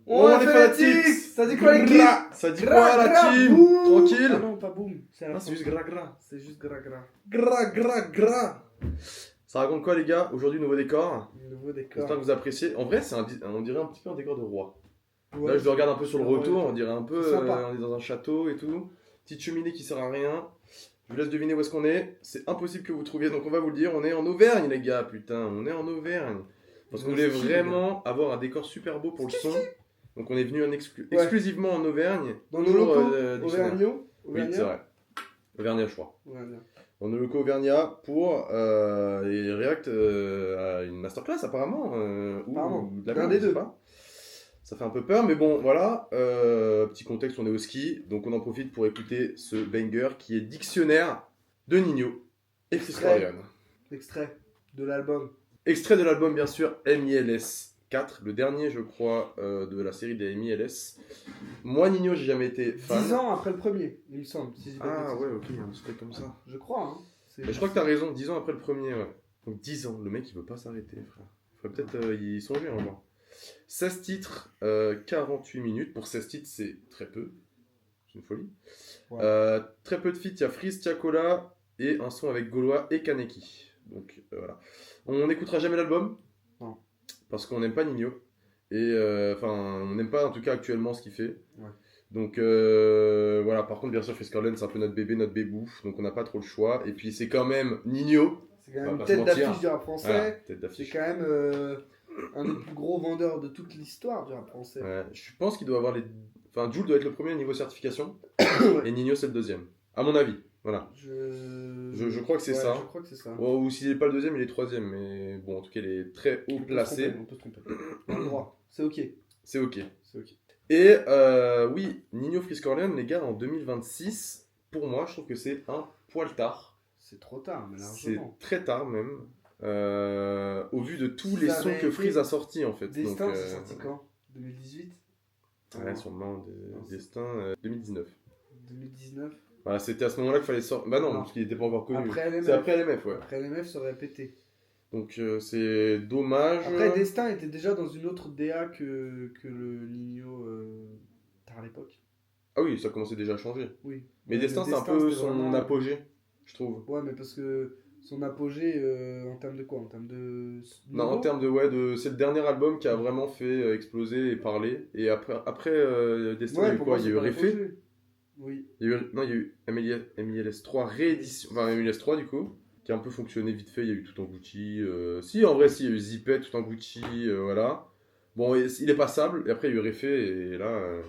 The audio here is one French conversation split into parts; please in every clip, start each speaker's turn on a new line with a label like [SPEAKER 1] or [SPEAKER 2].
[SPEAKER 1] On est fanatiques.
[SPEAKER 2] Ça dit quoi les clips?
[SPEAKER 1] Ça dit quoi la team? Tranquille.
[SPEAKER 2] Ah non, pas boum. C'est
[SPEAKER 1] juste gras.
[SPEAKER 2] C'est juste gras.
[SPEAKER 1] Gras. Ça raconte quoi les gars? Aujourd'hui nouveau décor.
[SPEAKER 2] Nouveau décor.
[SPEAKER 1] J'espère que vous appréciez. En vrai on dirait un petit peu un décor de roi.
[SPEAKER 2] Ouais,
[SPEAKER 1] Là je le regarde un peu sur le retour, on dirait un peu
[SPEAKER 2] sympa.
[SPEAKER 1] on est dans un château et tout. Petite cheminée qui sert à rien. Je vous laisse deviner où est-ce qu'on est. C'est impossible que vous trouviez, donc on va vous le dire. On est en Auvergne les gars, putain. On est en Auvergne. Parce qu'on voulait vraiment avoir un décor super beau pour le son. Donc on est venu exclusivement en Auvergne.
[SPEAKER 2] Dans nos locaux
[SPEAKER 1] Auvergnat. Oui, c'est vrai. Auvergnat, je crois. Dans nos locaux Auvergnat pour React à une masterclass apparemment. Ou de la
[SPEAKER 2] l'un des deux.
[SPEAKER 1] Pas. Ça fait un peu peur, mais bon, voilà. Petit contexte, on est au ski. Donc on en profite pour écouter ce banger qui est Dictionnaire de Nino et Chris Corleone.
[SPEAKER 2] Extrait de l'album.
[SPEAKER 1] Extrait de l'album, bien sûr, MILS 4, le dernier, je crois, de la série des MILS. Moi, Nino, j'ai jamais été fan.
[SPEAKER 2] 10 ans après le premier, il me semble. Si
[SPEAKER 1] ouais, ok, il y a un truc comme ça.
[SPEAKER 2] Je crois, hein.
[SPEAKER 1] Mais je crois que t'as raison, 10 ans après le premier, ouais. Donc 10 ans, le mec, il veut pas s'arrêter, frère. Il faudrait peut-être y songer un moment. 16 titres, 48 minutes. Pour 16 titres, c'est très peu. C'est une folie. Ouais. Très peu de feats, il y a Freeze, Tiakola et un son avec Gaulois et Kaneki. Donc voilà. On n'écoutera jamais l'album.
[SPEAKER 2] Non.
[SPEAKER 1] Parce qu'on n'aime pas Nino. Et on n'aime pas en tout cas actuellement ce qu'il fait.
[SPEAKER 2] Ouais.
[SPEAKER 1] Donc voilà, par contre, bien sûr, Chris Corleone, c'est un peu notre bébé, notre bébou. Donc on n'a pas trop le choix. Et puis c'est quand même Nino.
[SPEAKER 2] C'est quand même une tête d'affiche du rap français.
[SPEAKER 1] Voilà, tête d'affiche.
[SPEAKER 2] C'est quand même un des plus gros vendeurs de toute l'histoire du rap français.
[SPEAKER 1] Ouais, je pense qu'il doit avoir les. Enfin, Jul doit être le premier au niveau certification. Et Nino, c'est le deuxième. À mon avis. Voilà. Je crois que c'est ça.
[SPEAKER 2] Je crois que c'est ça.
[SPEAKER 1] Ou s'il n'est pas le deuxième, il est troisième. Mais bon, en tout cas, il est très haut placé.
[SPEAKER 2] On peut se tromper. On a le droit. C'est ok.
[SPEAKER 1] C'est ok. Et oui, Nino Freeze Corleone, les gars, en 2026, pour moi, je trouve que c'est un poil tard.
[SPEAKER 2] C'est trop tard, mais largement.
[SPEAKER 1] C'est très tard même. Au vu de tous les sons que Freeze a sortis en fait.
[SPEAKER 2] Destin, c'est sorti quand? 2018?
[SPEAKER 1] Ouais, sûrement. Destin 2019.
[SPEAKER 2] 2019?
[SPEAKER 1] Voilà, c'était à ce moment-là qu'il fallait sortir. Bah non, parce qu'il n'était pas encore connu. C'est après LMF, ouais.
[SPEAKER 2] Après LMF, ça aurait pété.
[SPEAKER 1] Donc c'est dommage.
[SPEAKER 2] Après, Destin était déjà dans une autre DA que le Nino tard à l'époque.
[SPEAKER 1] Ah oui, ça commençait déjà à changer.
[SPEAKER 2] Oui.
[SPEAKER 1] Mais Destin, c'est un peu son apogée, je trouve.
[SPEAKER 2] Ouais, mais parce que son apogée en termes de quoi? En termes de.
[SPEAKER 1] Non, en termes de. C'est le dernier album qui a vraiment fait exploser et parler. Et après Destin, il y a eu quoi? Il y a eu Réfé.
[SPEAKER 2] Oui.
[SPEAKER 1] Il y a eu MILS 3 réédition. Enfin, MILS 3 du coup. Qui a un peu fonctionné vite fait. Il y a eu tout en Gucci. Si, en vrai, il y a eu Zippet, tout en Gucci. Voilà. Bon, il est passable. Et après, il y a eu Réfé. Et là.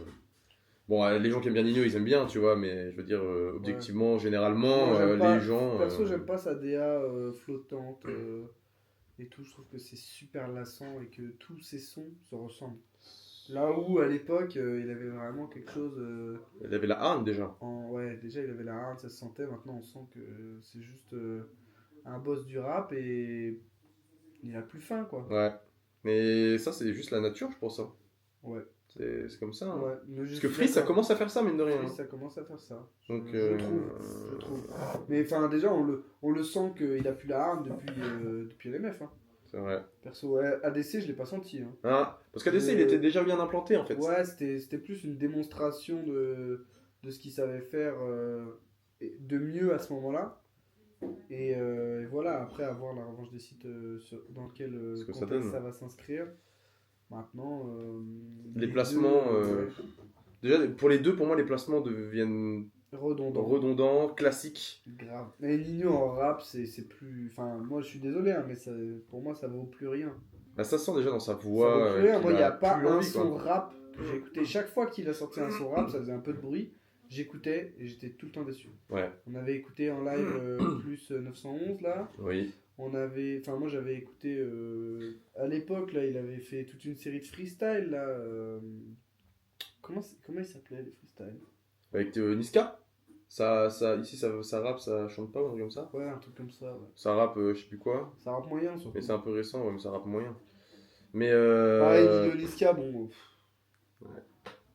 [SPEAKER 1] Bon, les gens qui aiment bien Nino, ils aiment bien, tu vois, mais je veux dire, objectivement, généralement, les gens...
[SPEAKER 2] Perso, j'aime pas sa DA flottante et tout, je trouve que c'est super lassant et que tous ses sons se ressemblent. Là où, à l'époque, il avait vraiment quelque chose...
[SPEAKER 1] Il avait la harne, déjà.
[SPEAKER 2] Ouais, déjà, il avait la harne, ça se sentait, maintenant on sent que c'est juste un boss du rap et il a plus faim, quoi.
[SPEAKER 1] Ouais, mais ça, c'est juste la nature, je pense, hein.
[SPEAKER 2] Ouais.
[SPEAKER 1] C'est comme ça. Hein.
[SPEAKER 2] Ouais,
[SPEAKER 1] parce que Freeze, ça commence à faire ça, mine de rien.
[SPEAKER 2] Freeze, ça commence à faire ça.
[SPEAKER 1] Donc,
[SPEAKER 2] je trouve. Mais enfin, déjà, on le sent qu'il a plus la harne depuis LMF. Hein.
[SPEAKER 1] C'est vrai.
[SPEAKER 2] Perso, ADC, je l'ai pas senti. Hein.
[SPEAKER 1] Ah, parce qu'ADC, il était déjà bien implanté, en fait.
[SPEAKER 2] Ouais, c'était plus une démonstration de ce qu'il savait faire de mieux à ce moment-là. Et voilà, après avoir la revanche des sites dans lequel ça va s'inscrire. Maintenant,
[SPEAKER 1] les placements. Déjà, pour les deux, pour moi, les placements deviennent redondants, classiques.
[SPEAKER 2] Grave. Mais Nino en rap, c'est plus. Enfin, moi, je suis désolé, hein, mais pour moi, ça vaut plus rien.
[SPEAKER 1] Bah, ça sent déjà dans sa voix.
[SPEAKER 2] Ça vaut plus rien. Moi, il n'y a pas un son rap que j'ai écouté. Chaque fois qu'il a sorti un son rap, ça faisait un peu de bruit. J'écoutais et j'étais tout le temps déçu.
[SPEAKER 1] Ouais.
[SPEAKER 2] On avait écouté en live plus 911 là.
[SPEAKER 1] Oui.
[SPEAKER 2] Moi j'avais écouté à l'époque là, il avait fait toute une série de freestyle là. Comment il s'appelait les freestyles?
[SPEAKER 1] Avec Niska. Ici ça rappe, ça chante pas ou un truc comme ça.
[SPEAKER 2] Ouais, un truc comme ça. Ouais.
[SPEAKER 1] Ça rappe, je sais plus quoi.
[SPEAKER 2] Ça rappe moyen surtout.
[SPEAKER 1] Mais c'est un peu récent, ouais, mais ça rappe moyen. Mais
[SPEAKER 2] pareil, Nino Niska, bon. Ouais.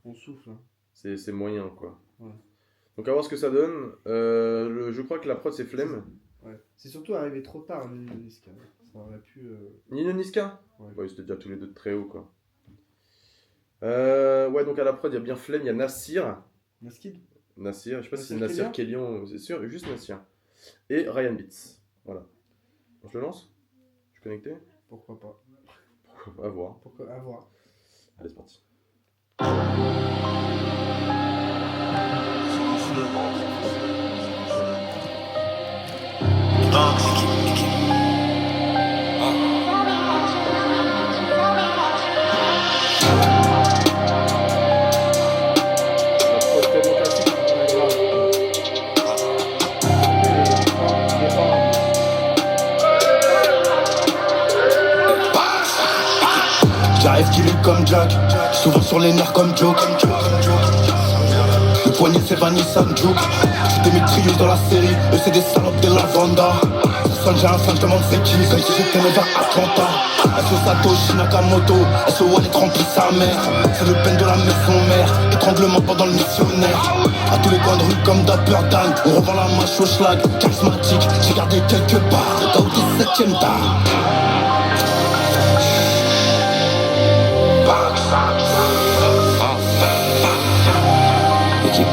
[SPEAKER 2] On souffle. Hein.
[SPEAKER 1] C'est moyen quoi.
[SPEAKER 2] Ouais.
[SPEAKER 1] Donc à voir ce que ça donne. Je crois que la prod c'est Flemme.
[SPEAKER 2] Ouais. C'est surtout arrivé trop tard, Nino Niska. Ça aurait pu.
[SPEAKER 1] Nino Niska.
[SPEAKER 2] Ouais.
[SPEAKER 1] Ouais, ils étaient déjà tous les deux très haut quoi. Ouais, donc à la prod, il y a bien Flemme, il y a Nassir.
[SPEAKER 2] Maskid.
[SPEAKER 1] Nassir, je sais pas si c'est
[SPEAKER 2] Nassir
[SPEAKER 1] Nassir Kélian, c'est sûr, juste Nassir. Et Ryan Beats. Voilà. Je le lance? Je suis connecté?
[SPEAKER 2] Pourquoi pas.
[SPEAKER 1] À voir.
[SPEAKER 2] Pourquoi à voir.
[SPEAKER 1] Allez, c'est parti. La prod tellement classique.
[SPEAKER 2] Ouais, grave. Il est pas.
[SPEAKER 3] J'arrive killé comme Jack, souvent sur les nerfs comme Joe. Le poignet c'est Vanessa Joke. J'étais mes trios dans la série, eux c'est des salopes de la Vanda. Ça sonne, j'ai un fan, je demande c'est qui, comme si j'étais né vers Atlanta. SO Satoshi Nakamoto, SO Wallet remplit sa mère. C'est le peine de la maison mère, étranglement pendant le missionnaire. À tous les coins de rue comme Dapper Dan, on revend la mâche au schlag. Charismatique, j'ai gardé quelques barres, le gars au 17ème tard. Équipe,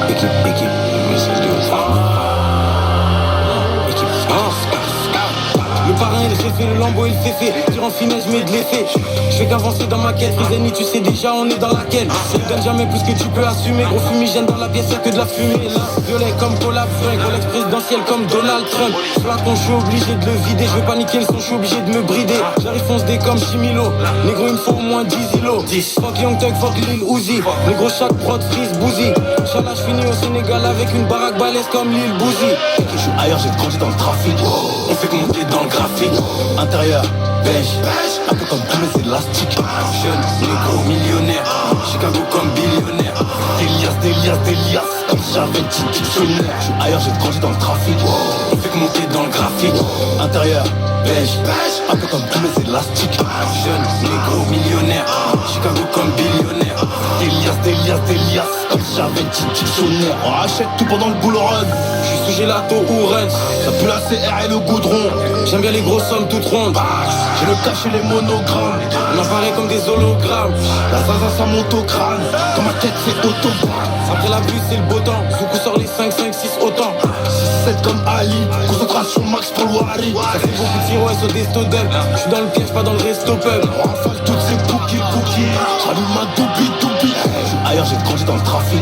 [SPEAKER 3] le parrain il fait le lambeau il fait tire en finesse mais de l'effet. Je fais qu'avancer dans ma quête, les ennemis tu sais déjà on est dans laquelle. Je te donne jamais plus que tu peux assumer. Gros fumigène dans la pièce y'a que de la fumée. Là violet comme collab, Rolex présidentiel comme Donald Trump. Flacon je suis obligé de le vider, je vais paniquer le son, je suis obligé de me brider. J'arrive fonce des comme Chimilo, négro il me faut au moins 10 îlots. Fuck Young Thug, fuck Lil Uzi, négro chaque prod freeze Bouzy. Inch'Allah je finis au Sénégal avec une baraque balèze comme Lil Bouzy. Je suis ailleurs, j'ai grandi dans le trafic. On fait que monter dans le graphique. Intérieur, beige, un peu comme tous les élastiques. Jeune, négro, millionnaire, Chicago comme billionnaire. Délias, comme si j'avais 10 dictionnaires. Je suis ailleurs, j'ai grandi dans le trafic. On fait que monter dans le graphique. Intérieur, beige, un peu comme tous les élastiques. Jeune, négro, millionnaire, Chicago comme billionnaire. Délias, comme si j'avais 10 dictionnaires. On achète tout pendant le bull run. Je suis sous gelato ou Rennes, ça pue la CR et le goudron. J'aime bien les grosses sommes toutes rondes. J'ai le cache et les monogrammes. On apparaît comme des hologrammes. La zaza ça monte au crâne. Dans ma tête c'est autobahn. Après la pluie c'est le beau temps. Zoukou sort les 5, 6 autant. 6-7 comme Ali. Concentration max pour le Wari. Ça fait beaucoup de tiroirs sur des stodem. Je suis dans le piège, pas dans le resto pub. On rafale toutes ces cookies. J'allume ma doubi. Ailleurs j'ai grandi dans le trafic.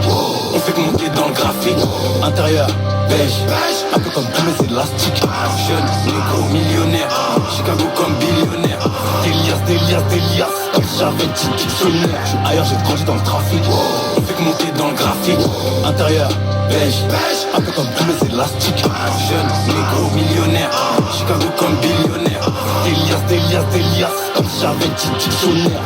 [SPEAKER 3] On fait que monter dans le graphique. Intérieur, beige, un peu comme tous mes élastiques. Jeune, négro, millionnaire, Chicago comme billionnaire. Délias, comme si j'avais 10 dictionnaires. Je suis ailleurs, j'ai grandi dans le trafic. On fait que monter dans le graphique. Intérieur, beige, un peu comme tous mes élastiques. Jeune, négro, millionnaire, Chicago comme billionnaire. Délias, comme si j'avais 10 dictionnaires.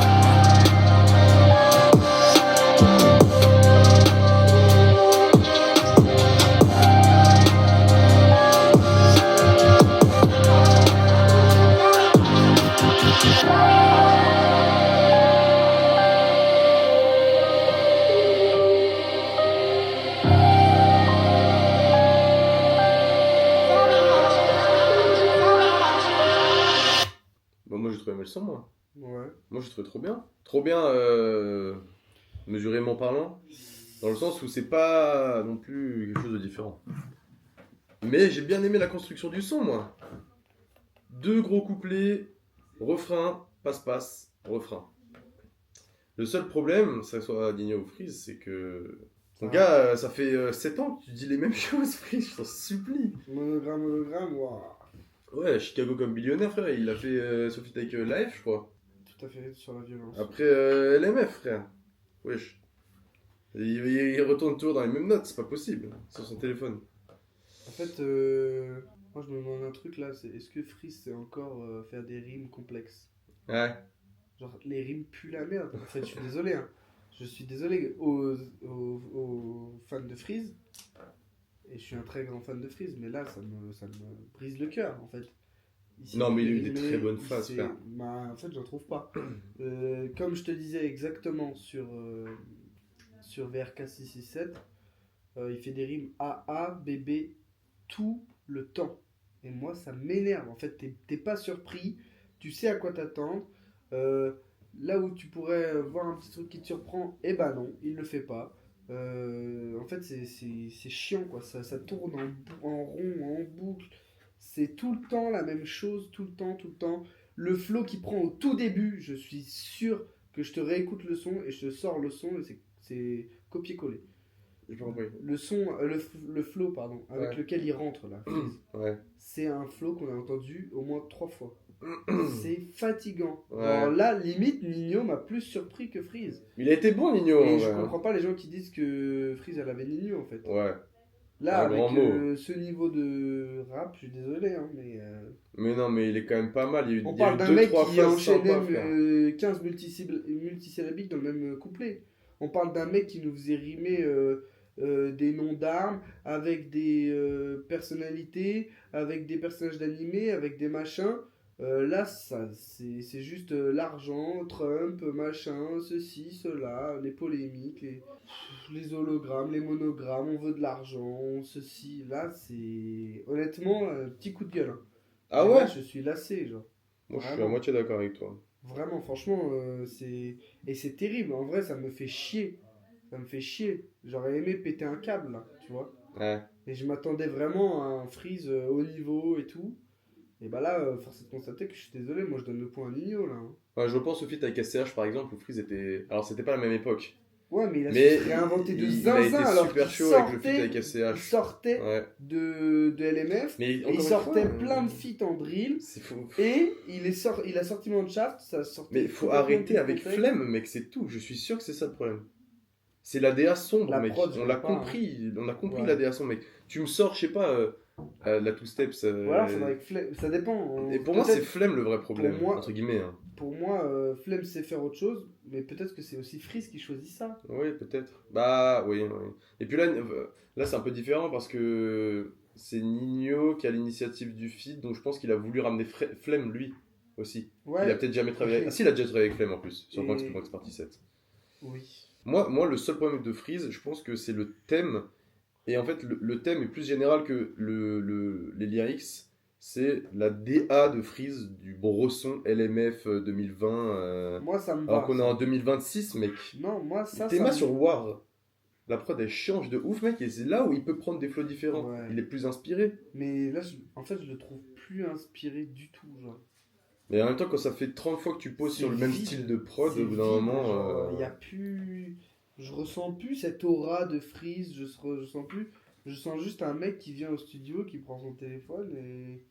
[SPEAKER 1] Bon, moi j'ai trouvé le son, moi.
[SPEAKER 2] Ouais.
[SPEAKER 1] Moi j'ai trouvé trop bien. Trop bien, mesurément parlant. Dans le sens où c'est pas non plus quelque chose de différent. Mais j'ai bien aimé la construction du son, moi. 2 gros couplets, refrain, passe-passe, refrain. Le seul problème, ça soit Digno ou Freeze, c'est que... Mon gars, ça fait 7 ans que tu dis les mêmes choses, Freeze, je t'en supplie.
[SPEAKER 2] Monogramme, waouh.
[SPEAKER 1] Ouais, Chicago comme billionnaire, frère, il a fait Sophie Take Life, je crois.
[SPEAKER 2] Tout à fait sur la violence.
[SPEAKER 1] Après LMF, frère. Wesh. Il retourne toujours dans les mêmes notes, c'est pas possible, sur son téléphone.
[SPEAKER 2] En fait, moi je me demande un truc là, c'est est-ce que Freeze c'est encore faire des rimes complexes?
[SPEAKER 1] Ouais.
[SPEAKER 2] Genre les rimes puent la merde. En fait, je suis désolé, hein. Je suis désolé aux fans de Freeze. Et je suis un très grand fan de Freeze, mais là ça me brise le cœur en fait.
[SPEAKER 1] Non, mais il a eu des très bonnes phases, frère.
[SPEAKER 2] Bah, en fait, j'en trouve pas. Comme je te disais exactement sur VRK 667, il fait des rimes AA, BB tout le temps. Et moi, ça m'énerve. En fait, t'es pas surpris, tu sais à quoi t'attendre. là où tu pourrais voir un petit truc qui te surprend, eh ben non, il le fait pas. En fait, c'est chiant, quoi. Ça tourne en rond, en boucle. C'est tout le temps la même chose, tout le temps, tout le temps. Le flow qui prend au tout début, je suis sûr que je te réécoute le son et je te sors le son et c'est copier-coller.
[SPEAKER 1] J'ai pas compris.
[SPEAKER 2] Le son, le flow, pardon, avec
[SPEAKER 1] Ouais.
[SPEAKER 2] lequel il rentre là,
[SPEAKER 1] Ouais.
[SPEAKER 2] c'est un flow qu'on a entendu au moins 3 fois. C'est fatigant.
[SPEAKER 1] Ouais.
[SPEAKER 2] Alors là, limite, Nino m'a plus surpris que Freeze.
[SPEAKER 1] Il a été bon, Nino.
[SPEAKER 2] Et
[SPEAKER 1] en
[SPEAKER 2] je
[SPEAKER 1] vrai, hein.
[SPEAKER 2] comprends pas les gens qui disent que Freeze elle avait Nino en fait.
[SPEAKER 1] Ouais.
[SPEAKER 2] Là,
[SPEAKER 1] Un
[SPEAKER 2] avec
[SPEAKER 1] grand mot.
[SPEAKER 2] ce niveau de rap, je suis désolé, hein, mais.
[SPEAKER 1] Mais non, mais il est quand même pas mal. Il y a eu,
[SPEAKER 2] On
[SPEAKER 1] il y a
[SPEAKER 2] parle
[SPEAKER 1] eu
[SPEAKER 2] d'un
[SPEAKER 1] deux,
[SPEAKER 2] mec
[SPEAKER 1] trois
[SPEAKER 2] qui
[SPEAKER 1] phases
[SPEAKER 2] enchaînait
[SPEAKER 1] sympas, frère.
[SPEAKER 2] 15 multisyllabiques dans le même couplet. On parle d'un mec qui nous faisait rimer des noms d'armes avec des personnalités, avec des personnages d'animés, avec des machins. Là, c'est juste l'argent, Trump, machin, ceci, cela, les polémiques, les hologrammes, les monogrammes, on veut de l'argent, ceci. Là, c'est honnêtement un petit coup de gueule, hein.
[SPEAKER 1] Ah
[SPEAKER 2] Et
[SPEAKER 1] ouais?
[SPEAKER 2] là, je suis lassé, genre.
[SPEAKER 1] Moi, je suis à
[SPEAKER 2] Vraiment.
[SPEAKER 1] moitié d'accord avec toi.
[SPEAKER 2] Vraiment, franchement, c'est. Et c'est terrible, en vrai, ça me fait chier. Ça me fait chier. J'aurais aimé péter un câble, là, tu vois.
[SPEAKER 1] Ouais.
[SPEAKER 2] Et je m'attendais vraiment à un freeze haut niveau et tout. Et bah là, force est de constater que je suis désolé, moi je donne le point à Nino, là, hein.
[SPEAKER 1] Ouais, je pense au feat avec SCH par exemple où Freeze était. Alors, c'était pas la même époque.
[SPEAKER 2] Ouais, mais il a
[SPEAKER 1] Mais
[SPEAKER 2] su se réinventer de
[SPEAKER 1] il a été
[SPEAKER 2] zinzin alors
[SPEAKER 1] super
[SPEAKER 2] qu'il
[SPEAKER 1] chaud avec le feat
[SPEAKER 2] sortait,
[SPEAKER 1] avec
[SPEAKER 2] il
[SPEAKER 1] SCH.
[SPEAKER 2] sortait
[SPEAKER 1] Ouais.
[SPEAKER 2] de LMF.
[SPEAKER 1] Mais
[SPEAKER 2] Et il
[SPEAKER 1] encore une
[SPEAKER 2] sortait
[SPEAKER 1] fois,
[SPEAKER 2] plein de feats en drill.
[SPEAKER 1] C'est fou.
[SPEAKER 2] Et il a sorti Mannshaft, ça sortait.
[SPEAKER 1] Mais faut
[SPEAKER 2] complètement
[SPEAKER 1] arrêter
[SPEAKER 2] du
[SPEAKER 1] avec
[SPEAKER 2] contexte.
[SPEAKER 1] flemme, mec, c'est tout. Je suis sûr que c'est ça le problème. C'est la DA sombre,
[SPEAKER 2] La
[SPEAKER 1] mec.
[SPEAKER 2] prod, je
[SPEAKER 1] On l'a
[SPEAKER 2] sais pas,
[SPEAKER 1] compris. On a compris
[SPEAKER 2] Ouais.
[SPEAKER 1] la DA sombre, mec. Tu me sors, je sais pas, la Two Steps.
[SPEAKER 2] Voilà, faudrait que ça dépend.
[SPEAKER 1] Et pour moi, c'est
[SPEAKER 2] Peut-être,
[SPEAKER 1] flemme le vrai problème,
[SPEAKER 2] pour moi-
[SPEAKER 1] entre guillemets. Hein.
[SPEAKER 2] pour moi, Flemme sait faire autre chose, mais peut-être que c'est aussi Freeze qui choisit ça.
[SPEAKER 1] Oui, peut-être. Bah, oui, oui. Et puis là c'est un peu différent parce que c'est Nino qui a l'initiative du feed, donc je pense qu'il a voulu ramener Flemme, lui, aussi.
[SPEAKER 2] Ouais.
[SPEAKER 1] Il a peut-être jamais travaillé.
[SPEAKER 2] Ok.
[SPEAKER 1] Ah si, il a déjà travaillé avec Flemme en plus, sur
[SPEAKER 2] Et-
[SPEAKER 1] Banks Party 7.
[SPEAKER 2] Oui.
[SPEAKER 1] Moi, le seul problème de Freeze, je pense que c'est le thème. Et en fait, le thème est plus général que les lyrics. C'est la DA de Freeze du Bresson LMF 2020.
[SPEAKER 2] Moi, ça me va.
[SPEAKER 1] Alors qu'on est
[SPEAKER 2] ça.
[SPEAKER 1] en 2026, mec.
[SPEAKER 2] Non, moi, ça.
[SPEAKER 1] Théma
[SPEAKER 2] ça me-
[SPEAKER 1] sur War. La prod, elle change de ouf, mec. Et c'est là où il peut prendre des flows différents.
[SPEAKER 2] Ouais.
[SPEAKER 1] Il est plus inspiré.
[SPEAKER 2] Mais là, en fait, je le trouve plus inspiré du tout, genre.
[SPEAKER 1] Mais en même temps, quand ça fait 30 fois que tu poses
[SPEAKER 2] C'est
[SPEAKER 1] sur le même
[SPEAKER 2] vide.
[SPEAKER 1] style de prod,
[SPEAKER 2] C'est
[SPEAKER 1] au bout d'un
[SPEAKER 2] vide,
[SPEAKER 1] moment.
[SPEAKER 2] genre, y a plus. Je ressens plus cette aura de Freeze, je sens plus. Je sens juste un mec qui vient au studio, qui prend son téléphone et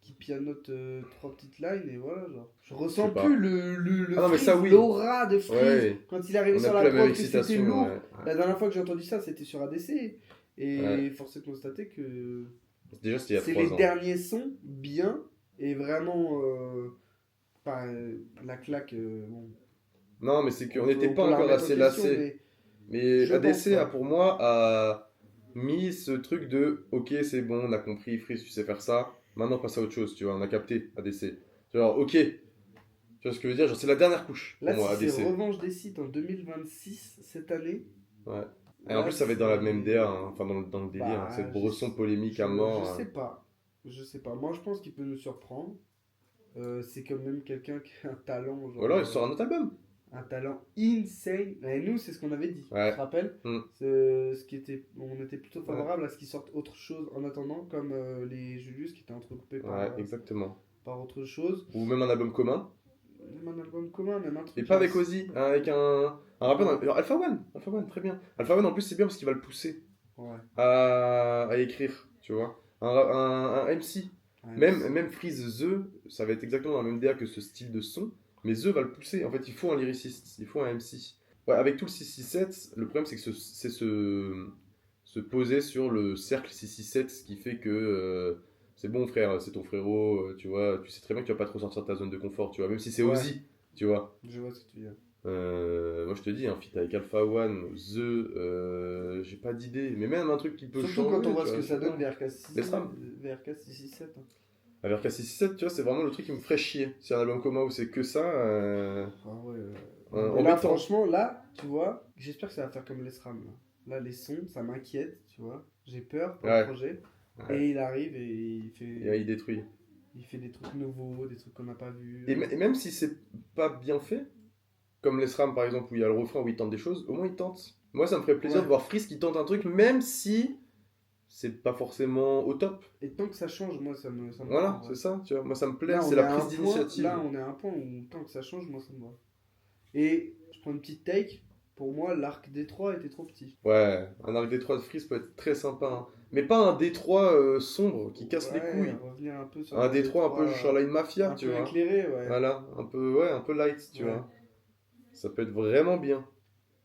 [SPEAKER 2] qui pianote 3 petites lines et voilà, genre. Je ressens
[SPEAKER 1] sais pas.
[SPEAKER 2] plus le
[SPEAKER 1] Ah non, mais
[SPEAKER 2] Freeze,
[SPEAKER 1] ça, oui.
[SPEAKER 2] l'aura de Freeze.
[SPEAKER 1] Ouais.
[SPEAKER 2] Quand il arrive
[SPEAKER 1] On
[SPEAKER 2] sur
[SPEAKER 1] a
[SPEAKER 2] la
[SPEAKER 1] plus la même
[SPEAKER 2] prod, que c'était
[SPEAKER 1] excitation.
[SPEAKER 2] lourd.
[SPEAKER 1] ouais.
[SPEAKER 2] La dernière fois que j'ai entendu ça, c'était sur ADC. Et
[SPEAKER 1] Ouais.
[SPEAKER 2] force est de constater que
[SPEAKER 1] Déjà, c'était il y a
[SPEAKER 2] c'est
[SPEAKER 1] 3
[SPEAKER 2] les
[SPEAKER 1] ans.
[SPEAKER 2] derniers sons bien et vraiment pas la claque. Bon,
[SPEAKER 1] Non, mais c'est qu'on
[SPEAKER 2] on
[SPEAKER 1] n'était
[SPEAKER 2] peut
[SPEAKER 1] pas
[SPEAKER 2] la
[SPEAKER 1] encore
[SPEAKER 2] remettre en
[SPEAKER 1] assez
[SPEAKER 2] question,
[SPEAKER 1] lassé.
[SPEAKER 2] mais
[SPEAKER 1] Mais
[SPEAKER 2] Je
[SPEAKER 1] ADC,
[SPEAKER 2] pense pas.
[SPEAKER 1] pour moi, a mis ce truc de ok, c'est bon, on a compris, Freeze, tu sais faire ça. Maintenant, passe à autre chose, tu vois, on a capté ADC. Genre, ok. Tu vois ce que je veux dire? Genre, c'est la dernière couche pour
[SPEAKER 2] Là,
[SPEAKER 1] moi,
[SPEAKER 2] si c'est
[SPEAKER 1] ADC.
[SPEAKER 2] Revanche des sites en 2026, cette année.
[SPEAKER 1] Ouais. Et
[SPEAKER 2] là,
[SPEAKER 1] en plus, ça va être dans la
[SPEAKER 2] c'est-
[SPEAKER 1] même DA, hein, enfin dans le délire.
[SPEAKER 2] Bah,
[SPEAKER 1] hein, cette
[SPEAKER 2] je
[SPEAKER 1] Bresson
[SPEAKER 2] sais-
[SPEAKER 1] polémique à mort.
[SPEAKER 2] Je
[SPEAKER 1] hein.
[SPEAKER 2] sais pas. Je sais pas. Moi, je pense qu'il peut nous surprendre. C'est quand même quelqu'un qui a un talent. Genre,
[SPEAKER 1] Voilà, il sort un autre album.
[SPEAKER 2] un talent insane. Et nous, c'est ce qu'on avait dit.
[SPEAKER 1] Ouais.
[SPEAKER 2] Tu te rappelles
[SPEAKER 1] Mm.
[SPEAKER 2] On était plutôt favorable à ce qu'ils sortent autre chose en attendant, comme les Julius qui étaient entrecoupés
[SPEAKER 1] Ouais, exactement.
[SPEAKER 2] par autre chose.
[SPEAKER 1] Ou même un album commun.
[SPEAKER 2] Même un album commun, même un truc.
[SPEAKER 1] Et pas avec
[SPEAKER 2] qui-
[SPEAKER 1] Ozzy, hein, avec un rappeur. Alors, Alpha One, très bien. Alpha One, en plus, c'est bien parce qu'il va le pousser
[SPEAKER 2] Ouais.
[SPEAKER 1] à écrire, tu vois. Un MC.
[SPEAKER 2] Ouais,
[SPEAKER 1] Même Freeze The, ça va être exactement dans la même DA que ce style de son, mais The va le pousser. En fait, il faut un lyriciste, il faut un MC. Ouais, avec tout le 667, le problème c'est que c'est se poser sur le cercle 667, ce qui fait que c'est bon frère, c'est ton frérot, tu vois, tu sais très bien que tu vas pas trop sortir de ta zone de confort, tu vois, même si c'est
[SPEAKER 2] Ouais.
[SPEAKER 1] Ozzy, tu vois.
[SPEAKER 2] Je vois ce que tu veux dire.
[SPEAKER 1] Moi je te dis, un feat avec Alpha One, j'ai pas d'idée, mais même un truc qui peut
[SPEAKER 2] Surtout
[SPEAKER 1] changer.
[SPEAKER 2] quand on voit
[SPEAKER 1] tu
[SPEAKER 2] ce que
[SPEAKER 1] vois,
[SPEAKER 2] ça
[SPEAKER 1] je sais
[SPEAKER 2] donne
[SPEAKER 1] pas.
[SPEAKER 2] VRK6,
[SPEAKER 1] Les SRAM.
[SPEAKER 2] VRK667. Hein.
[SPEAKER 1] Avec K667, tu vois, c'est vraiment le truc qui me ferait chier. C'est un album commun où c'est que ça.
[SPEAKER 2] Ah ouais.
[SPEAKER 1] Mais
[SPEAKER 2] là,
[SPEAKER 1] embêtant.
[SPEAKER 2] franchement, là, tu vois, j'espère que ça va faire comme les SRAM. Là, les sons, ça m'inquiète, tu vois. J'ai peur pour
[SPEAKER 1] Ouais.
[SPEAKER 2] le projet.
[SPEAKER 1] Ouais.
[SPEAKER 2] Et il arrive et
[SPEAKER 1] Et il détruit.
[SPEAKER 2] il fait des trucs nouveaux, des trucs qu'on n'a pas vus.
[SPEAKER 1] Et même si c'est pas bien fait, comme les SRAM par exemple, où il y a le refrain où ils tentent des choses, au moins ils tentent. Moi, ça me ferait plaisir
[SPEAKER 2] Ouais.
[SPEAKER 1] de voir Freeze qui tente un truc, même si c'est pas forcément au top.
[SPEAKER 2] Et tant que ça change, moi, ça me
[SPEAKER 1] Voilà,
[SPEAKER 2] va, ouais.
[SPEAKER 1] c'est ça, tu vois. Moi, ça me plaît,
[SPEAKER 2] Là,
[SPEAKER 1] c'est
[SPEAKER 2] on
[SPEAKER 1] la
[SPEAKER 2] est à un
[SPEAKER 1] prise
[SPEAKER 2] point-
[SPEAKER 1] d'initiative.
[SPEAKER 2] Là, on est à un point où tant que ça change, moi, ça me va. Et je prends une petite take. Pour moi, l'arc Détroit était trop petit.
[SPEAKER 1] Ouais, un arc Détroit de Freeze peut être très sympa, hein. Mais pas un Détroit sombre qui casse les couilles.
[SPEAKER 2] Revenir un peu sur
[SPEAKER 1] Un Détroit un peu Shoreline Mafia,
[SPEAKER 2] un
[SPEAKER 1] tu
[SPEAKER 2] peu
[SPEAKER 1] vois.
[SPEAKER 2] éclairé, ouais.
[SPEAKER 1] Voilà, un peu light, tu
[SPEAKER 2] Ouais.
[SPEAKER 1] vois. Ça peut être vraiment bien.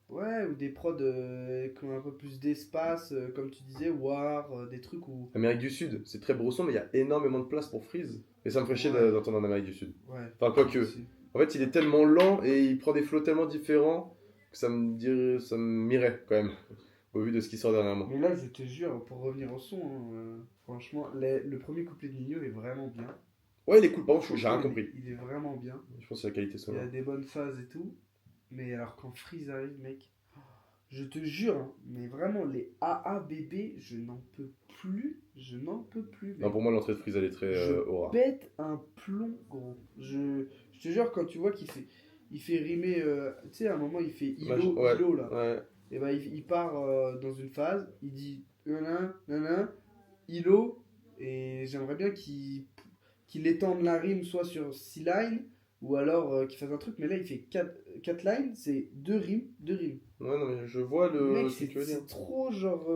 [SPEAKER 2] Ouais, ou des prods qui ont un peu plus d'espace, comme tu disais, War, des trucs où...
[SPEAKER 1] Amérique du Sud, c'est très brosson, mais il y a énormément de place pour Freeze. Et ça me ferait chier
[SPEAKER 2] Ouais.
[SPEAKER 1] d'entendre en Amérique du Sud.
[SPEAKER 2] Ouais.
[SPEAKER 1] Enfin, quoique.
[SPEAKER 2] Aussi.
[SPEAKER 1] En fait, il est tellement lent et il prend des flots tellement différents que ça me mirait quand même, au vu de ce qui sort dernièrement.
[SPEAKER 2] Mais là, je te jure, pour revenir au son, hein, franchement, le premier couplet de Nino est vraiment bien.
[SPEAKER 1] Ouais, il est cool, par contre, j'ai rien
[SPEAKER 2] Franchement,
[SPEAKER 1] compris.
[SPEAKER 2] Il est vraiment bien.
[SPEAKER 1] Je pense que c'est la qualité
[SPEAKER 2] Il y
[SPEAKER 1] sonore.
[SPEAKER 2] a des bonnes phases et tout. Mais alors, quand Freeze arrive, mec, je te jure, hein, mais vraiment, les AABB, je n'en peux plus. Je n'en peux plus, mec.
[SPEAKER 1] Non, pour moi, l'entrée de Freeze, elle est très
[SPEAKER 2] Je
[SPEAKER 1] aura.
[SPEAKER 2] pète un plomb, gros. Je te jure, quand tu vois il fait rimer, tu sais, à un moment, il fait Ilo,
[SPEAKER 1] Ouais,
[SPEAKER 2] Ilo, là.
[SPEAKER 1] ouais.
[SPEAKER 2] Et ben, il part dans une phase, il dit nanana, Ilo, et j'aimerais bien qu'il étende la rime soit sur 6 lines, ou alors qu'il fasse un truc, mais là, il fait 4 lines, c'est 2 rimes, 2 rimes.
[SPEAKER 1] Ouais, non, mais je vois
[SPEAKER 2] Mec,
[SPEAKER 1] ce que tu veux dire.
[SPEAKER 2] c'est trop genre.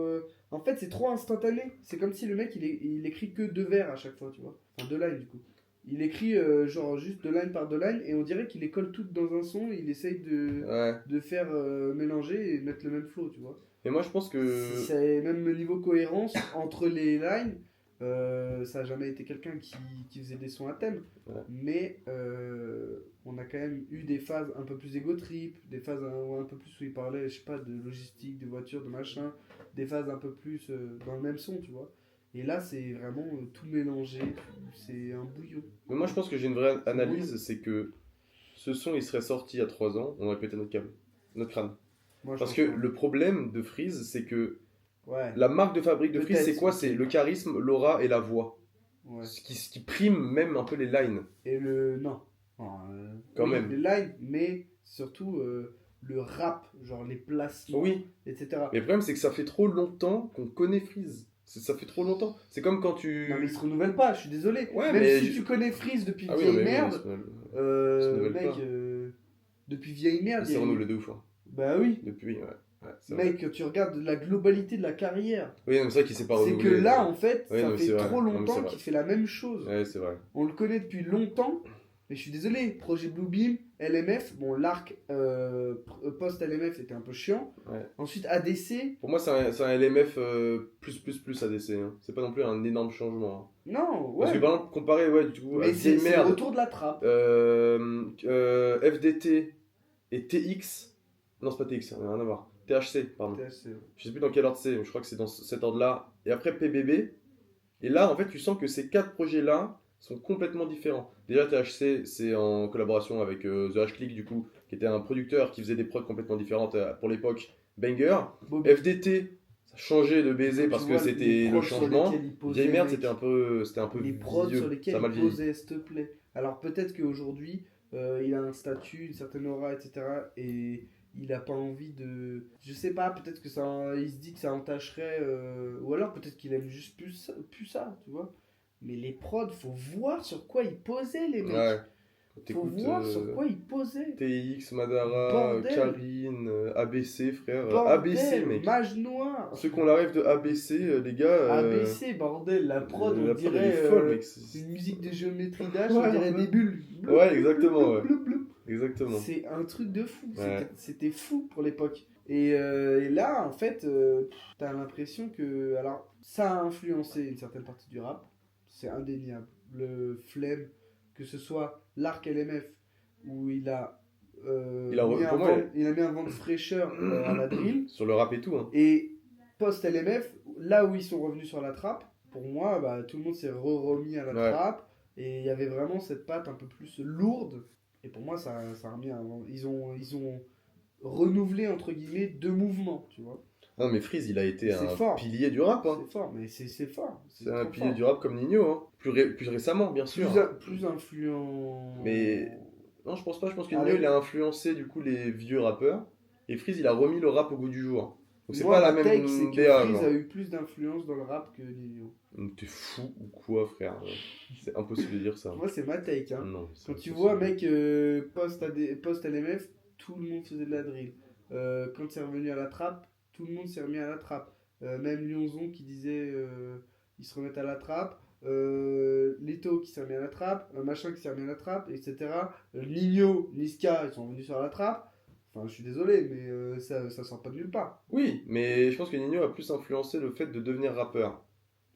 [SPEAKER 2] En fait, c'est trop instantané. C'est comme si le mec il écrit que 2 vers à chaque fois, tu vois. Enfin, 2 lines du coup. Il écrit genre juste 2 lines par 2 lines et on dirait qu'il les colle toutes dans un son. Et il essaye
[SPEAKER 1] Ouais.
[SPEAKER 2] de faire mélanger et mettre le même flow, tu vois.
[SPEAKER 1] Et moi, je pense que.
[SPEAKER 2] C'est même le niveau cohérence entre les lines. Ça n'a jamais été quelqu'un qui faisait des sons à thème.
[SPEAKER 1] Ouais.
[SPEAKER 2] Mais on a quand même eu des phases un peu plus égo trip, des phases un peu plus où il parlait, je sais pas, de logistique, de voiture, de machin, des phases un peu plus dans le même son, tu vois. Et là, c'est vraiment tout mélangé, c'est un bouillon.
[SPEAKER 1] Mais moi, je pense que j'ai une vraie analyse, c'est que ce son, il serait sorti il y a 3 ans, on aurait pété notre câble, notre crâne.
[SPEAKER 2] Moi, je
[SPEAKER 1] Parce
[SPEAKER 2] pense
[SPEAKER 1] que
[SPEAKER 2] pas.
[SPEAKER 1] le problème de Freeze, c'est que
[SPEAKER 2] Ouais.
[SPEAKER 1] la marque de fabrique de Freeze,
[SPEAKER 2] Peut-être,
[SPEAKER 1] c'est quoi?
[SPEAKER 2] ok.
[SPEAKER 1] C'est le charisme, l'aura et la voix.
[SPEAKER 2] Ouais.
[SPEAKER 1] Ce qui prime même un peu les lines.
[SPEAKER 2] Et le. Non. Non,
[SPEAKER 1] Quand
[SPEAKER 2] oui,
[SPEAKER 1] même.
[SPEAKER 2] les lines, mais surtout le rap, genre les placements,
[SPEAKER 1] Oui,
[SPEAKER 2] etc.
[SPEAKER 1] mais le problème, c'est que ça fait trop longtemps qu'on connaît Freeze. Ça fait trop longtemps. C'est comme quand tu.
[SPEAKER 2] Non, mais il se renouvelle pas, je suis désolé.
[SPEAKER 1] Ouais,
[SPEAKER 2] Même
[SPEAKER 1] mais
[SPEAKER 2] si tu connais Freeze depuis
[SPEAKER 1] Ah oui,
[SPEAKER 2] vieille
[SPEAKER 1] non, mais oui,
[SPEAKER 2] merde,
[SPEAKER 1] il se renouvelle
[SPEAKER 2] mec,
[SPEAKER 1] pas.
[SPEAKER 2] depuis vieille merde,
[SPEAKER 1] Il s'est renouvelé 2 fois.
[SPEAKER 2] Bah oui.
[SPEAKER 1] Depuis, ouais. Ouais, c'est vrai.
[SPEAKER 2] Mec, tu regardes la globalité de la carrière.
[SPEAKER 1] Oui, non, mais c'est vrai qu'il s'est pas
[SPEAKER 2] C'est
[SPEAKER 1] renouvelé.
[SPEAKER 2] que là, en fait,
[SPEAKER 1] Oui,
[SPEAKER 2] ça
[SPEAKER 1] non, mais
[SPEAKER 2] fait
[SPEAKER 1] c'est vrai.
[SPEAKER 2] trop
[SPEAKER 1] Non, mais c'est
[SPEAKER 2] longtemps
[SPEAKER 1] vrai.
[SPEAKER 2] qu'il fait la même chose.
[SPEAKER 1] Ouais, c'est vrai.
[SPEAKER 2] On le connaît depuis longtemps, mais je suis désolé. Projet Bluebeam, LMF, bon, l'arc post-LMF était un peu chiant.
[SPEAKER 1] Ouais.
[SPEAKER 2] Ensuite, ADC,
[SPEAKER 1] Pour moi, c'est un LMF plus ADC. Hein. C'est pas non plus un énorme changement. Hein.
[SPEAKER 2] non,
[SPEAKER 1] Parce que
[SPEAKER 2] ouais.
[SPEAKER 1] par exemple, comparé du coup, à
[SPEAKER 2] Mais
[SPEAKER 1] vieille
[SPEAKER 2] c'est le
[SPEAKER 1] merde,
[SPEAKER 2] retour de la trappe.
[SPEAKER 1] FDT et TX. Non, c'est pas TX, ça n'a rien à voir. THC, pardon.
[SPEAKER 2] THC, ouais.
[SPEAKER 1] Je sais plus dans quel ordre c'est, mais je crois que c'est dans cet ordre-là. Et après PBB. Et là, en fait, tu sens que ces 4 projets-là sont complètement différents. Déjà, THC, c'est en collaboration avec The H-Click, du coup, qui était un producteur qui faisait des prods complètement différentes pour l'époque. Banger.
[SPEAKER 2] Bobby.
[SPEAKER 1] FDT, ça changeait de baiser
[SPEAKER 2] Tu
[SPEAKER 1] parce que
[SPEAKER 2] vois,
[SPEAKER 1] c'était
[SPEAKER 2] les
[SPEAKER 1] le
[SPEAKER 2] prods sur
[SPEAKER 1] changement.
[SPEAKER 2] lesquels il posait,
[SPEAKER 1] Vieille merde,
[SPEAKER 2] mec.
[SPEAKER 1] c'était un peu
[SPEAKER 2] Les prods
[SPEAKER 1] vieux.
[SPEAKER 2] sur lesquels
[SPEAKER 1] Ça a mal
[SPEAKER 2] il
[SPEAKER 1] vieilli.
[SPEAKER 2] posait, s'il te plaît. Alors peut-être qu'aujourd'hui, il a un statut, une certaine aura, etc. Et il a pas envie de... Je sais pas, peut-être que ça, il se dit que ça entacherait... Ou alors peut-être qu'il aime juste plus ça, tu vois. Mais les prods, faut voir sur quoi ils posaient, les mecs.
[SPEAKER 1] Ouais.
[SPEAKER 2] Faut
[SPEAKER 1] T'écoutes
[SPEAKER 2] voir sur quoi ils posaient.
[SPEAKER 1] TX, Madara,
[SPEAKER 2] Bordel.
[SPEAKER 1] Karine, ABC, frère.
[SPEAKER 2] Bordel,
[SPEAKER 1] ABC, mec.
[SPEAKER 2] Mage noir.
[SPEAKER 1] Ceux qui ont la rêve de ABC, les gars.
[SPEAKER 2] ABC, bordel, la prod,
[SPEAKER 1] la
[SPEAKER 2] on
[SPEAKER 1] prod, elle
[SPEAKER 2] dirait
[SPEAKER 1] est folle, mec.
[SPEAKER 2] une musique de géométrie d'âge,
[SPEAKER 1] Ouais,
[SPEAKER 2] on dirait
[SPEAKER 1] ouais.
[SPEAKER 2] des bulles.
[SPEAKER 1] Ouais, exactement, ouais.
[SPEAKER 2] Blou, blou.
[SPEAKER 1] Exactement.
[SPEAKER 2] C'est un truc de fou.
[SPEAKER 1] Ouais.
[SPEAKER 2] C'était fou pour l'époque. Et là, en fait, t'as l'impression que... Alors, ça a influencé une certaine partie du rap. C'est indéniable. Le flemme, que ce soit l'arc LMF, où il a,
[SPEAKER 1] Il a-
[SPEAKER 2] mis,
[SPEAKER 1] pour
[SPEAKER 2] un
[SPEAKER 1] moi,
[SPEAKER 2] il a mis un vent de fraîcheur à la drill.
[SPEAKER 1] Sur le rap et tout, hein.
[SPEAKER 2] Et post-LMF, là où ils sont revenus sur la trappe, pour moi, bah, tout le monde s'est remis à la
[SPEAKER 1] Ouais.
[SPEAKER 2] trappe. Et il y avait vraiment cette patte un peu plus lourde. Et pour moi, ça a remis ils ont renouvelé, entre guillemets, 2 mouvements, tu vois.
[SPEAKER 1] Non, mais Freeze, il a été
[SPEAKER 2] C'est
[SPEAKER 1] un
[SPEAKER 2] fort.
[SPEAKER 1] pilier du rap, hein.
[SPEAKER 2] C'est fort, mais c'est fort.
[SPEAKER 1] C'est un
[SPEAKER 2] trop
[SPEAKER 1] pilier
[SPEAKER 2] fort.
[SPEAKER 1] du rap comme Nino, hein. Plus récemment, bien sûr.
[SPEAKER 2] Plus influent.
[SPEAKER 1] Mais Non, je pense pas. Je pense que
[SPEAKER 2] Ah
[SPEAKER 1] Nino,
[SPEAKER 2] ouais.
[SPEAKER 1] il a influencé du coup les vieux rappeurs. Et Freeze, il a remis le rap au goût du jour. Donc c'est
[SPEAKER 2] Moi,
[SPEAKER 1] pas la
[SPEAKER 2] ma take, c'est
[SPEAKER 1] même
[SPEAKER 2] que
[SPEAKER 1] DA,
[SPEAKER 2] Freeze
[SPEAKER 1] genre.
[SPEAKER 2] a eu plus d'influence dans le rap que Nino.
[SPEAKER 1] T'es fou ou quoi, frère? C'est impossible de dire ça.
[SPEAKER 2] Moi, c'est ma take. Hein.
[SPEAKER 1] Non, c'est
[SPEAKER 2] Quand tu
[SPEAKER 1] impossible.
[SPEAKER 2] vois, mec, post LMF, tout le monde faisait de la drill. Quand c'est revenu à la trappe, tout le monde s'est remis à la trappe. Même Lyonzon qui disait ils se remettent à la trappe. Leto qui s'est remis à la trappe. Machin qui s'est remis à la trappe, etc. Nino, Niska, ils sont revenus sur la trappe. Enfin, je suis désolé, mais ça sort pas de nulle part.
[SPEAKER 1] Oui, mais je pense que Nino a plus influencé le fait de devenir rappeur.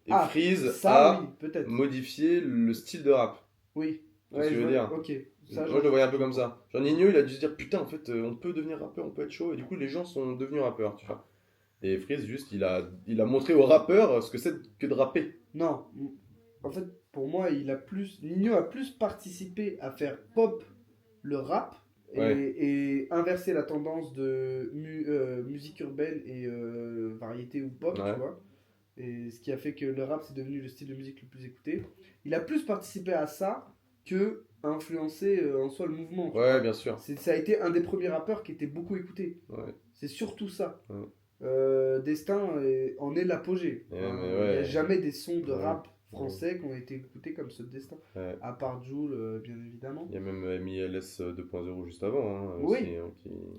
[SPEAKER 1] Et
[SPEAKER 2] Ah,
[SPEAKER 1] Freeze
[SPEAKER 2] ça,
[SPEAKER 1] a
[SPEAKER 2] oui, peut-être.
[SPEAKER 1] modifié le style de rap.
[SPEAKER 2] Oui.
[SPEAKER 1] C'est ce que je veux dire.
[SPEAKER 2] Ok. Ça,
[SPEAKER 1] Moi, je le voyais un peu comme ça. Genre, Nino, il a dû se dire putain, en fait, on peut devenir rappeur, on peut être chaud. Et du coup, les gens sont devenus rappeurs, tu vois. Et Freeze, juste, il a montré aux rappeurs ce que c'est que de rapper.
[SPEAKER 2] Non. En fait, pour moi, Nino a plus participé à faire pop le rap et inverser la tendance de musique urbaine et variété ou pop,
[SPEAKER 1] Ouais.
[SPEAKER 2] tu vois. Et ce qui a fait que le rap, c'est devenu le style de musique le plus écouté. Il a plus participé à ça que à influencer en soi le mouvement. tu vois.
[SPEAKER 1] Ouais, bien sûr.
[SPEAKER 2] Ça a été un des premiers rappeurs qui était beaucoup écouté.
[SPEAKER 1] Ouais.
[SPEAKER 2] C'est surtout ça.
[SPEAKER 1] Ouais.
[SPEAKER 2] Destin en est l'apogée.
[SPEAKER 1] Ouais,
[SPEAKER 2] Enfin,
[SPEAKER 1] mais
[SPEAKER 2] il n'y a
[SPEAKER 1] ouais.
[SPEAKER 2] jamais des sons de
[SPEAKER 1] Ouais.
[SPEAKER 2] rap français qui ont été écoutés comme ceux de Destin.
[SPEAKER 1] Ouais.
[SPEAKER 2] À part Jul, bien évidemment.
[SPEAKER 1] Il y a même MILS 2.0 juste avant. Hein,
[SPEAKER 2] Oui.
[SPEAKER 1] aussi, hein,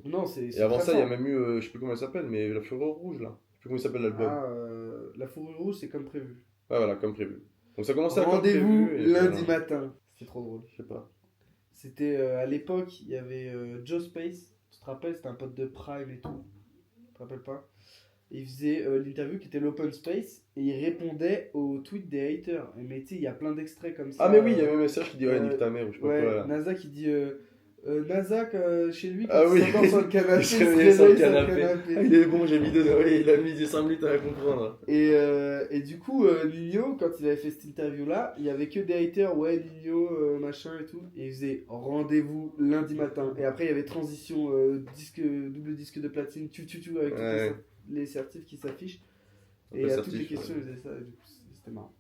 [SPEAKER 1] qui...
[SPEAKER 2] Non, c'est
[SPEAKER 1] Et avant
[SPEAKER 2] très
[SPEAKER 1] ça, il y a
[SPEAKER 2] fort.
[SPEAKER 1] même eu, je sais plus comment elle s'appelle, mais la Fureur Rouge là. Je sais plus comment il s'appelle l'album.
[SPEAKER 2] Ah, la fourrure rouge, c'est comme prévu.
[SPEAKER 1] Ouais, voilà, comme prévu. Donc ça commençait à comme
[SPEAKER 2] Rendez-vous
[SPEAKER 1] prévu. et
[SPEAKER 2] lundi
[SPEAKER 1] voilà.
[SPEAKER 2] matin. C'était trop drôle.
[SPEAKER 1] Je sais pas.
[SPEAKER 2] C'était à l'époque, il y avait Joe Space. Tu te rappelles, c'était un pote de Prime et tout. Tu te rappelles pas? Il faisait l'interview qui était l'open space et il répondait aux tweets des haters. Et mais tu sais, il y a plein d'extraits comme ça.
[SPEAKER 1] Ah, mais oui, il y a même un message qui dit ouais, nique ta mère ou je sais pas
[SPEAKER 2] Ouais,
[SPEAKER 1] quoi là.
[SPEAKER 2] NASA qui dit NASA chez lui quand
[SPEAKER 1] Ah
[SPEAKER 2] il
[SPEAKER 1] oui.
[SPEAKER 2] s'endort sur le canapé,
[SPEAKER 1] Il
[SPEAKER 2] il
[SPEAKER 1] se
[SPEAKER 2] se
[SPEAKER 1] réveille sur le
[SPEAKER 2] réveille sur le
[SPEAKER 1] canapé.
[SPEAKER 2] canapé.
[SPEAKER 1] Ah, il est bon, j'ai mis ouais, il a mis des 5 minutes à comprendre.
[SPEAKER 2] Et du coup, Nino, quand il avait fait cette interview-là, il y avait que des haters, ouais, Nino, machin et tout. Et il faisait rendez-vous lundi matin. Et après, il y avait transition, double disque de platine, avec toutes
[SPEAKER 1] Ouais.
[SPEAKER 2] les certifs qui s'affichent.
[SPEAKER 1] Un
[SPEAKER 2] Et
[SPEAKER 1] peu
[SPEAKER 2] à toutes
[SPEAKER 1] certif,
[SPEAKER 2] les questions,
[SPEAKER 1] ouais.
[SPEAKER 2] il faisait ça. Et du coup, c'était marrant.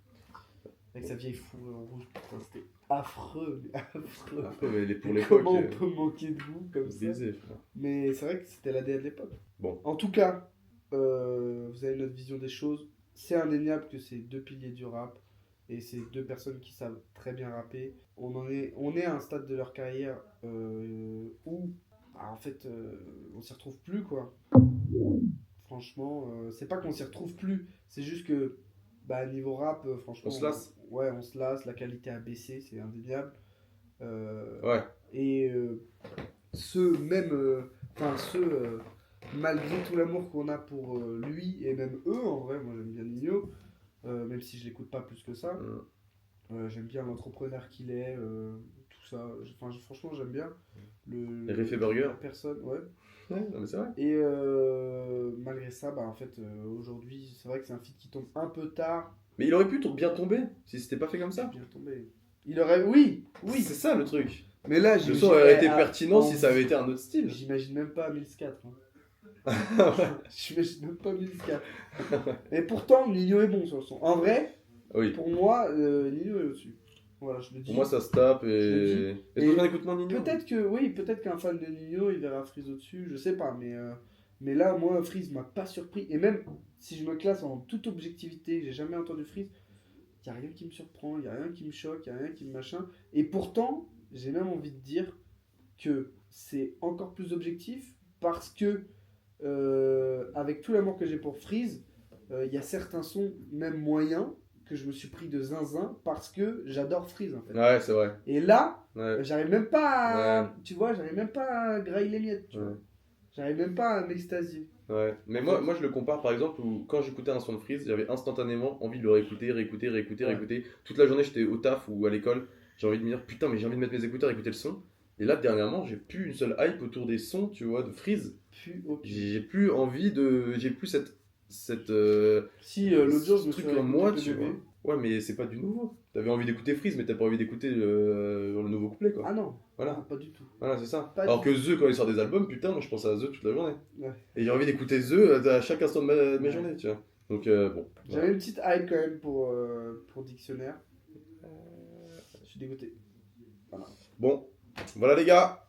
[SPEAKER 2] Avec sa vieille fourrure rouge, putain, c'était affreux, mais affreux.
[SPEAKER 1] Un peu, mais pour
[SPEAKER 2] Mais
[SPEAKER 1] l'époque.
[SPEAKER 2] comment on peut manquer de goût comme ça?
[SPEAKER 1] Baisé, frère.
[SPEAKER 2] Mais c'est vrai que c'était l'ADN de l'époque.
[SPEAKER 1] Bon.
[SPEAKER 2] En tout cas, vous avez notre vision des choses. C'est indéniable que c'est deux piliers du rap. Et c'est deux personnes qui savent très bien rapper. On est à un stade de leur carrière où, bah, en fait, on s'y retrouve plus, quoi. Franchement, c'est pas qu'on s'y retrouve plus. C'est juste que, bah, niveau rap, franchement...
[SPEAKER 1] On se lasse.
[SPEAKER 2] Ouais, on se lasse. La qualité a baissé, c'est indéniable.
[SPEAKER 1] Ouais.
[SPEAKER 2] Et malgré tout l'amour qu'on a pour lui et même eux, en vrai, moi j'aime bien Nino, même si je l'écoute pas plus que ça. J'aime bien l'entrepreneur qu'il est, tout ça. Franchement, j'aime bien
[SPEAKER 1] Les Riffé Burger.
[SPEAKER 2] la personne, ouais.
[SPEAKER 1] Ouais, non, mais c'est vrai.
[SPEAKER 2] Et malgré ça, bah en fait, aujourd'hui, c'est vrai que c'est un feat qui tombe un peu tard.
[SPEAKER 1] Mais il aurait pu bien tomber si c'était pas fait comme ça.
[SPEAKER 2] Bien tombé. Il aurait, oui.
[SPEAKER 1] C'est ça le truc.
[SPEAKER 2] Mais là,
[SPEAKER 1] Le son aurait été pertinent si ça avait été un autre style.
[SPEAKER 2] J'imagine même pas 1004. Hein.
[SPEAKER 1] Ouais.
[SPEAKER 2] J'imagine même pas 1004. Et pourtant, Nino est bon sur le son. En vrai,
[SPEAKER 1] Oui.
[SPEAKER 2] pour moi, Nino est au-dessus. Voilà, je le dis.
[SPEAKER 1] Pour moi, ça se tape
[SPEAKER 2] Je
[SPEAKER 1] et.
[SPEAKER 2] le dis.
[SPEAKER 1] Est-ce qu'on écoute moins Nino?
[SPEAKER 2] Peut-être qu'un fan de Nino, il verra Freeze au-dessus, je sais pas. Mais là, moi, Freeze m'a pas surpris. Et même si je me classe en toute objectivité, j'ai jamais entendu Freeze, il n'y a rien qui me surprend, il n'y a rien qui me choque, il n'y a rien qui me machin. Et pourtant, j'ai même envie de dire que c'est encore plus objectif parce que, avec tout l'amour que j'ai pour Freeze, il y a certains sons, même moyens, que je me suis pris de zinzin parce que j'adore Freeze en fait.
[SPEAKER 1] Ouais, c'est vrai.
[SPEAKER 2] Et là,
[SPEAKER 1] Ouais.
[SPEAKER 2] j'arrive même pas à, tu vois, j'arrive même pas à grailler les miettes, tu vois.
[SPEAKER 1] Ouais.
[SPEAKER 2] J'arrive même pas à m'extasier.
[SPEAKER 1] Ouais. Mais moi, je le compare par exemple où quand j'écoutais un son de Freeze, j'avais instantanément envie de le réécouter.
[SPEAKER 2] Ouais.
[SPEAKER 1] Toute la journée, j'étais au taf ou à l'école. J'ai envie de me dire putain, mais j'ai envie de mettre mes écouteurs et écouter le son. Et là, dernièrement, j'ai plus une seule hype autour des sons, tu vois, de Freeze.
[SPEAKER 2] Puis, ok.
[SPEAKER 1] J'ai plus envie de. J'ai plus cette.
[SPEAKER 2] Si, l'autre jour, je me
[SPEAKER 1] truc
[SPEAKER 2] suis
[SPEAKER 1] en moi, tu
[SPEAKER 2] PDB.
[SPEAKER 1] vois. Ouais, mais c'est pas du nouveau. T'avais envie d'écouter Freeze, mais t'as pas envie d'écouter le nouveau couplet, quoi.
[SPEAKER 2] Ah non,
[SPEAKER 1] Voilà.
[SPEAKER 2] ah, pas du tout.
[SPEAKER 1] Voilà, c'est ça.
[SPEAKER 2] Pas
[SPEAKER 1] Alors
[SPEAKER 2] du
[SPEAKER 1] que The, quand il sort des albums, putain, moi je pense à The toute la journée.
[SPEAKER 2] Ouais.
[SPEAKER 1] Et j'ai envie d'écouter The à chaque instant de mes
[SPEAKER 2] Ouais.
[SPEAKER 1] journées, tu vois. Donc, bon.
[SPEAKER 2] J'avais une petite hype quand même pour Dictionnaire. Je suis dégoûté.
[SPEAKER 1] Bon, Voilà les gars,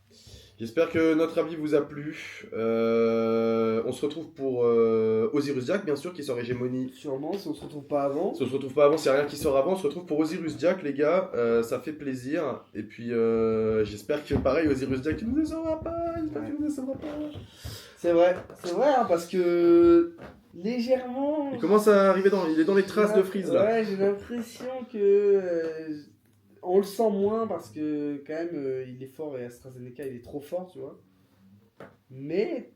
[SPEAKER 1] j'espère que notre avis vous a plu. On se retrouve pour Osiris Jack, bien sûr, qui sort Hégémonie.
[SPEAKER 2] Sûrement, si on se retrouve pas avant.
[SPEAKER 1] Si on se retrouve pas avant, s'il n'y a rien qui sort avant, on se retrouve pour Osiris Jack, les gars. Ça fait plaisir. Et puis, j'espère que pareil, Osiris Jack, il nous décevra pas. J'espère qu'il nous décevra pas.
[SPEAKER 2] C'est vrai, hein, parce que légèrement.
[SPEAKER 1] Il commence à arriver il est dans les traces de Freeze là.
[SPEAKER 2] Ouais, j'ai l'impression que on le sent moins parce que quand même il est fort et AstraZeneca il est trop fort, tu vois. Mais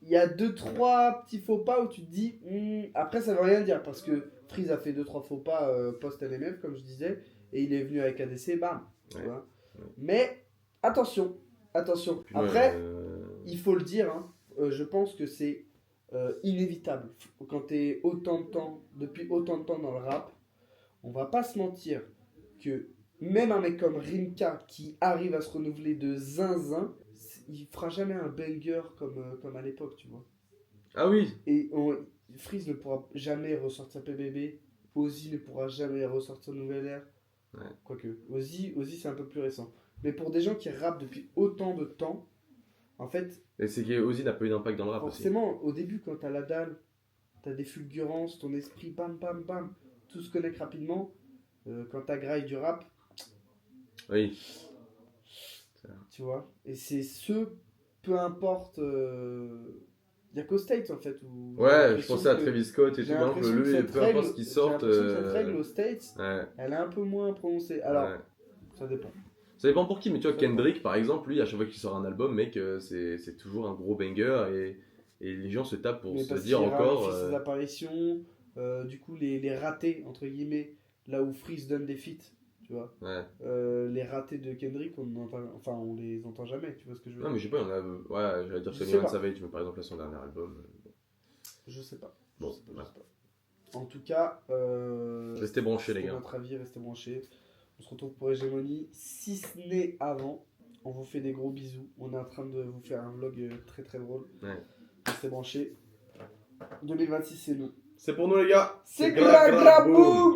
[SPEAKER 2] il y a 2-3 petits faux pas où tu te dis après ça veut rien dire parce que Freeze a fait 2-3 faux pas post LMF comme je disais et il est venu avec ADC, bam, tu vois. Mais attention.
[SPEAKER 1] Puis
[SPEAKER 2] Après il faut le dire, hein, je pense que c'est inévitable. Quand tu es depuis autant de temps dans le rap, on va pas se mentir que même un mec comme Rimka qui arrive à se renouveler de zinzin, il fera jamais un banger comme à l'époque, tu vois.
[SPEAKER 1] Ah oui.
[SPEAKER 2] Et Freeze ne pourra jamais ressortir PBB, Ozzy ne pourra jamais ressortir Nouvelle Ère.
[SPEAKER 1] Ouais.
[SPEAKER 2] Quoique, Ozzy c'est un peu plus récent. Mais pour des gens qui rappent depuis autant de temps, en fait,
[SPEAKER 1] et c'est qu'Ozzy n'a pas eu d'impact dans le rap
[SPEAKER 2] forcément, aussi. Au début, quand t'as la dalle, t'as des fulgurances, ton esprit, bam, bam, bam, tout se connecte rapidement. Quand t'as graille du rap,
[SPEAKER 1] oui.
[SPEAKER 2] Tu vois. Et c'est peu importe. Il y a qu'aux States en fait. Où
[SPEAKER 1] ouais, je pensais à Travis Scott et tout.
[SPEAKER 2] Donc,
[SPEAKER 1] peu importe ce qui sorte.
[SPEAKER 2] Cette règle aux States, elle est un peu moins prononcée. Alors, ça dépend.
[SPEAKER 1] Ça dépend pour qui, mais tu vois, Kendrick par exemple, lui, à chaque fois qu'il sort un album, mec, c'est toujours un gros banger et les gens se tapent pour se dire encore.
[SPEAKER 2] Ses apparitions, du coup, les ratés, entre guillemets, là où Freeze donne des feats, tu vois. Les ratés de Kendrick, on les entend jamais, tu vois ce que je veux dire.
[SPEAKER 1] Non, mais je sais pas, il y en a. Ouais, j'allais dire Sonny Savage, mais par exemple, là, son dernier album.
[SPEAKER 2] Je sais pas.
[SPEAKER 1] Bon,
[SPEAKER 2] je sais pas. En tout cas,
[SPEAKER 1] restez branchés, les gars.
[SPEAKER 2] Notre avis, restez branchés. On se retrouve pour Hégémonie, si ce n'est avant. On vous fait des gros bisous. On est en train de vous faire un vlog très très drôle. Restez branchés. 2026, c'est nous.
[SPEAKER 1] C'est pour nous, les gars.
[SPEAKER 2] C'est Gra Gra Boom.